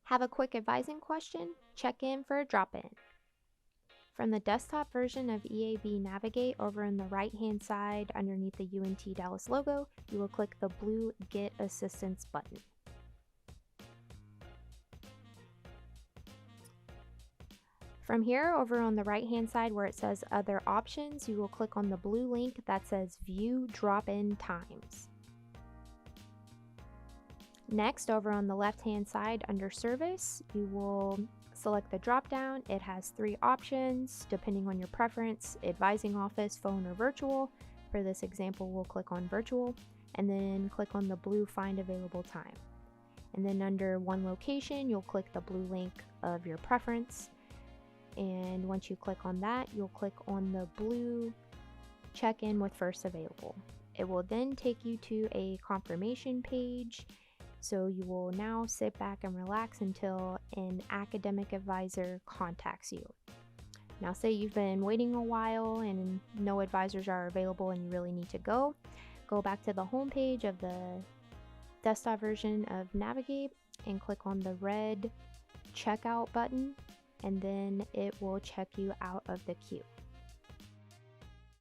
Have a quick advising question? Check in for a drop-in. From the desktop version of EAB Navigate, over on the right-hand side underneath the UNT Dallas logo, you will click the blue Get Assistance button. From here, over on the right-hand side where it says Other Options, you will click on the blue link that says View Drop-in Times. Next, over on the left-hand side under Service, you will select the drop-down. It has 3 options depending on your preference: advising office, phone, or virtual. For this example, we'll click on virtual and then click on the blue Find Available Time. And then under One Location, you'll click the blue link of your preference. And once you click on that, you'll click on the blue Check in with First Available. It will then take you to a confirmation page. So you will now sit back and relax until an academic advisor contacts you. Now say you've been waiting a while and no advisors are available and you really need to go back to the home page of the desktop version of Navigate and click on the red checkout button, and then it will check you out of the queue.